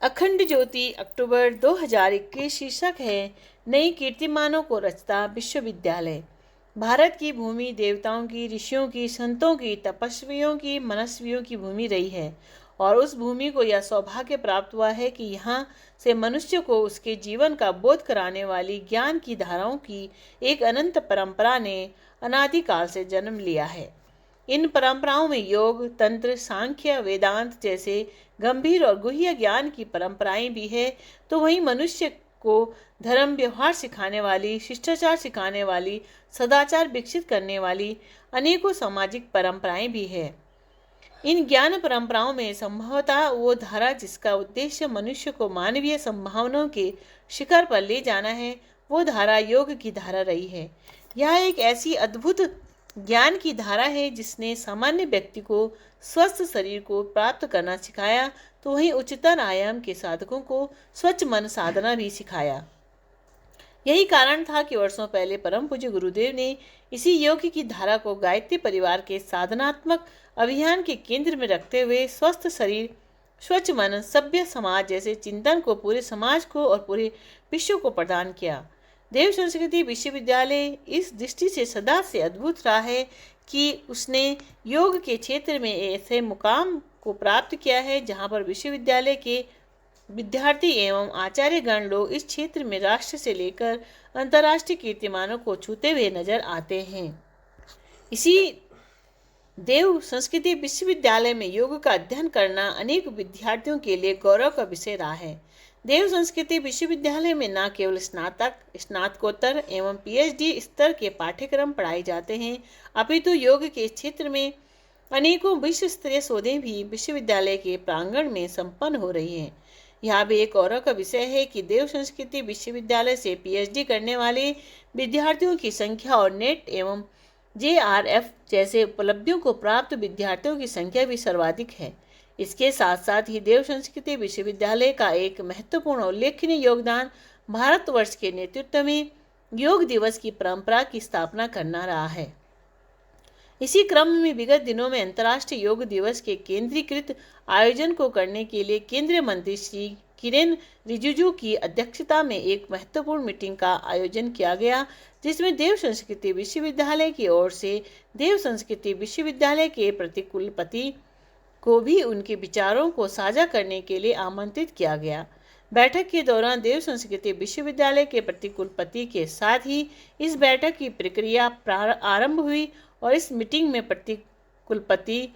अखंड ज्योति अक्टूबर 2021 शीर्षक है नई कीर्तिमानों को रचता विश्वविद्यालय। भारत की भूमि देवताओं की, ऋषियों की, संतों की, तपस्वियों की, मनस्वियों की भूमि रही है और उस भूमि को यह सौभाग्य प्राप्त हुआ है कि यहाँ से मनुष्य को उसके जीवन का बोध कराने वाली ज्ञान की धाराओं की एक अनंत परंपरा ने अनादिकाल से जन्म लिया है। इन परंपराओं में योग, तंत्र, सांख्य, वेदांत जैसे गंभीर और गुह्य ज्ञान की परंपराएं भी है, तो वहीं मनुष्य को धर्म व्यवहार सिखाने वाली, शिष्टाचार सिखाने वाली, सदाचार विकसित करने वाली अनेकों सामाजिक परंपराएं भी है। इन ज्ञान परंपराओं में संभवतः वो धारा जिसका उद्देश्य मनुष्य को मानवीय संभावनाओं के शिखर पर ले जाना है, वो धारा योग की धारा रही है। यह एक ऐसी अद्भुत ज्ञान की धारा है जिसने सामान्य व्यक्ति को स्वस्थ शरीर को प्राप्त करना सिखाया, तो वहीं उच्चतर आयाम के साधकों को स्वच्छ मन साधना भी सिखाया। यही कारण था कि वर्षों पहले परम पूज्य गुरुदेव ने इसी योग की धारा को गायत्री परिवार के साधनात्मक अभियान के केंद्र में रखते हुए स्वस्थ शरीर, स्वच्छ मन, सभ्य समाज जैसे चिंतन को पूरे समाज को और पूरे विश्व को प्रदान किया। देव संस्कृति विश्वविद्यालय इस दृष्टि से सदा से अद्भुत रहा है कि उसने योग के क्षेत्र में ऐसे मुकाम को प्राप्त किया है जहां पर विश्वविद्यालय के विद्यार्थी एवं आचार्यगण लोग इस क्षेत्र में राष्ट्र से लेकर अंतर्राष्ट्रीय कीर्तिमानों को छूते हुए नजर आते हैं। इसी देव संस्कृति विश्वविद्यालय में योग का अध्ययन करना अनेक विद्यार्थियों के लिए गौरव का विषय रहा है। देव संस्कृति विश्वविद्यालय में न केवल स्नातक, स्नातकोत्तर एवं पीएचडी स्तर के पाठ्यक्रम पढ़ाए जाते हैं, अपितु योग के क्षेत्र में अनेकों विश्व स्तरीय शोधें भी विश्वविद्यालय के प्रांगण में संपन्न हो रही हैं। यह भी एक गौरव का विषय है कि देव संस्कृति विश्वविद्यालय से पीएचडी करने वाले विद्यार्थियों की संख्या और नेट एवं जेआरएफ जैसे उपलब्धियों को प्राप्त विद्यार्थियों की संख्या भी सर्वाधिक है। इसके साथ साथ ही देव संस्कृति विश्वविद्यालय का एक महत्वपूर्ण उल्लेखनीय योगदान भारतवर्ष के नेतृत्व में योग दिवस की परंपरा की स्थापना करना रहा है। इसी क्रम में विगत दिनों में अंतर्राष्ट्रीय योग दिवस के केंद्रीकृत आयोजन को करने के लिए केंद्रीय मंत्री श्री किरेन रिजिजू की अध्यक्षता में एक महत्वपूर्ण मीटिंग का आयोजन किया गया, जिसमें देव संस्कृति विश्वविद्यालय की ओर से देव संस्कृति विश्वविद्यालय के प्रतिकुलपति को भी उनके विचारों को साझा करने के लिए आमंत्रित किया गया। बैठक के दौरान देव संस्कृति विश्वविद्यालय के प्रतिकुलपति के साथ ही इस बैठक की प्रक्रिया आरंभ हुई और इस मीटिंग में प्रतिकुलपति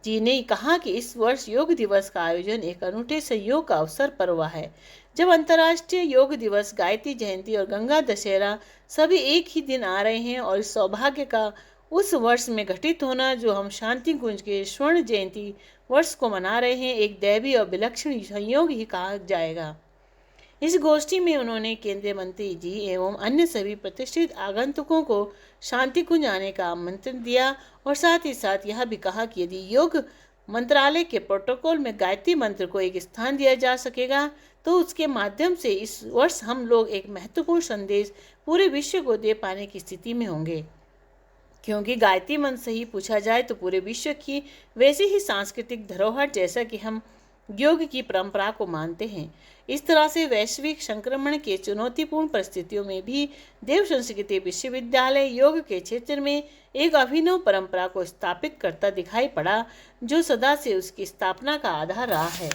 जी ने कहा कि इस वर्ष योग दिवस का आयोजन एक अनूठे सहयोग का अवसर पर हुआ है, जब अंतर्राष्ट्रीय योग दिवस, गायत्री जयंती और गंगा दशहरा सभी एक ही दिन आ रहे हैं और इस सौभाग्य का उस वर्ष में घटित होना जो हम शांति कुंज के स्वर्ण जयंती वर्ष को मना रहे हैं, एक दैवी और विलक्षण संयोग ही कहा जाएगा। इस गोष्ठी में उन्होंने केंद्रीय मंत्री जी एवं अन्य सभी प्रतिष्ठित आगंतुकों को शांति कुंज आने का आमंत्रण दिया और साथ ही साथ यह भी कहा कि यदि योग मंत्रालय के प्रोटोकॉल में गायत्री मंत्र को एक स्थान दिया जा सकेगा तो उसके माध्यम से इस वर्ष हम लोग एक महत्वपूर्ण संदेश पूरे विश्व को दे पाने की स्थिति में होंगे, क्योंकि गायत्री मंत्र से ही पूछा जाए तो पूरे विश्व की वैसी ही सांस्कृतिक धरोहर जैसा कि हम योग की परंपरा को मानते हैं। इस तरह से वैश्विक संक्रमण के चुनौतीपूर्ण परिस्थितियों में भी देव संस्कृति विश्वविद्यालय योग के क्षेत्र में एक अभिनव परंपरा को स्थापित करता दिखाई पड़ा, जो सदा से उसकी स्थापना का आधार रहा है।